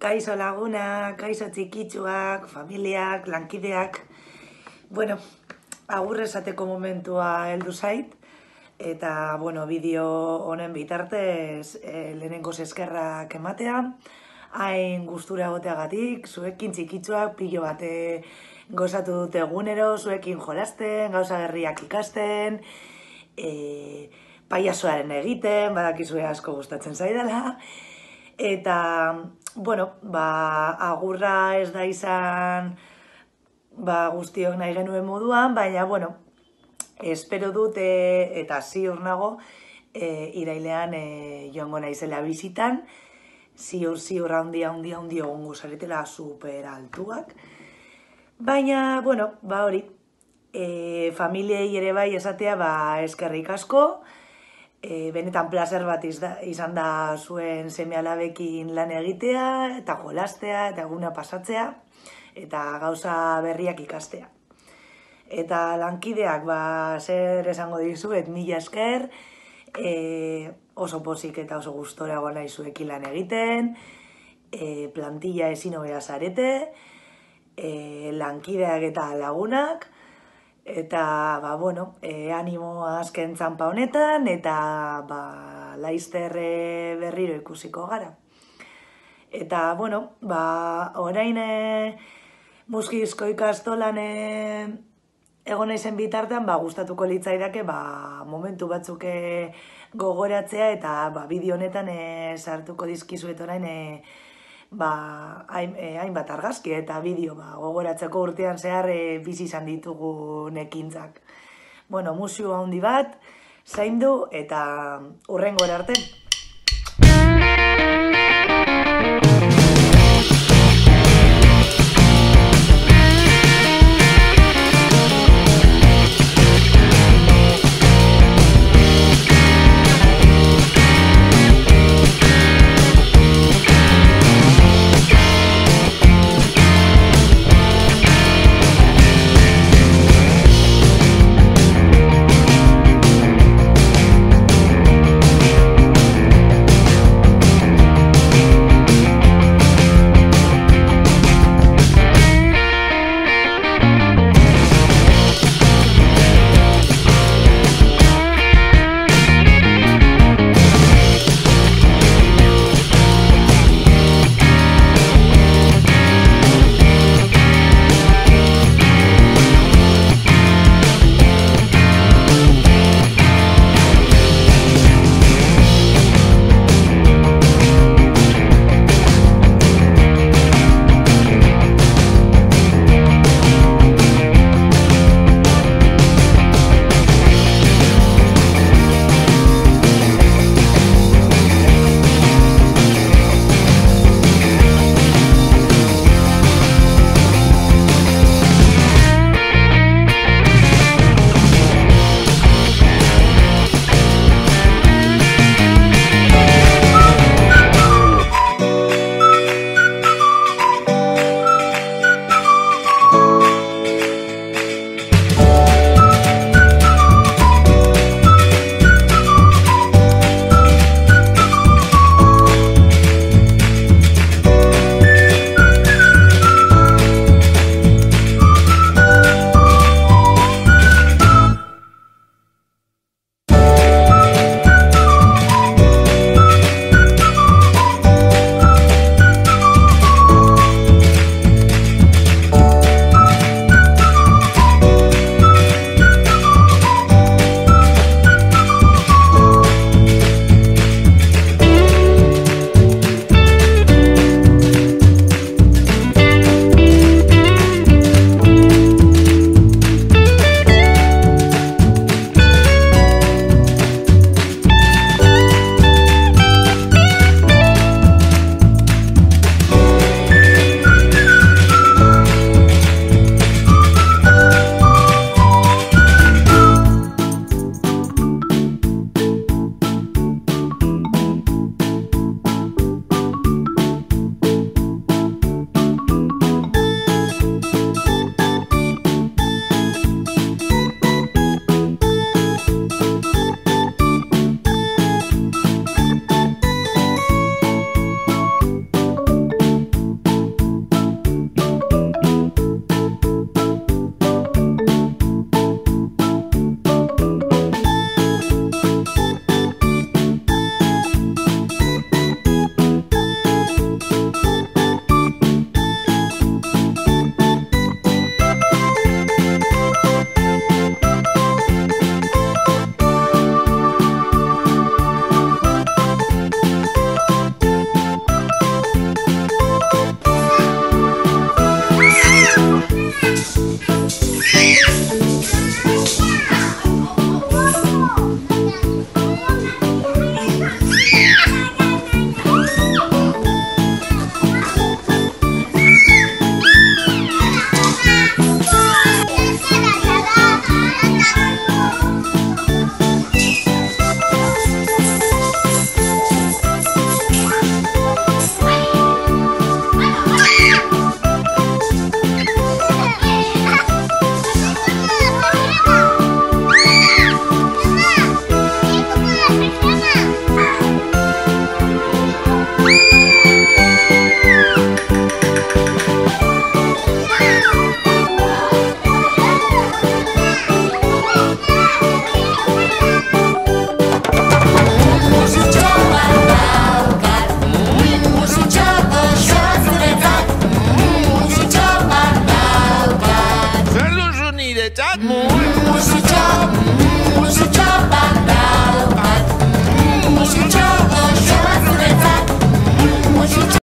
Kaixo lagunak, kaixo txikitsuak, familiak, lankideak. Bueno, agur esateko momentua heldu zait. Eta, bideo honen bitartez lehenengo eskerrak ematea. Hain gustura egoteagatik, zuekin txikitsuak pilo bate gozatu dute egunero, zuekin jolasten, gauza berriak ikasten, paiazoaren egiten, badakizue asko gustatzen zaidala. Eta, agurra ez da izan guztiok nahi genuen moduan, baina, espero dut eta ziur nago irailean joango naizela bizitan, ziur handia egongo zaretela super altuak. Baina, hori, familiei ere bai esatea eskerrik asko, benetan plazer bat izan da zuen seme-alabekin lan egitea, eta jolastea, eta eguna pasatzea, eta gauza berriak ikastea. Eta lankideak, zer esango dizuet, mila esker, oso pozik eta oso gustora nahi zuekin lan egiten, plantilla ezin hobea zarete, lankideak eta lagunak, eta, animo azken txanpa honetan, eta, laizter berriro ikusiko gara. Eta, orain muskizko ikastolan egon naizen bitartean, gustatuko litzaidake, momentu batzuk gogoratzea, eta bideo honetan sartuko dizkizuet orain hainbat argazki eta bideo gogoratzeko urtean zehar bizi izan ditugun ekintzak. Musio handi bat, zaindu eta hurrengora arte.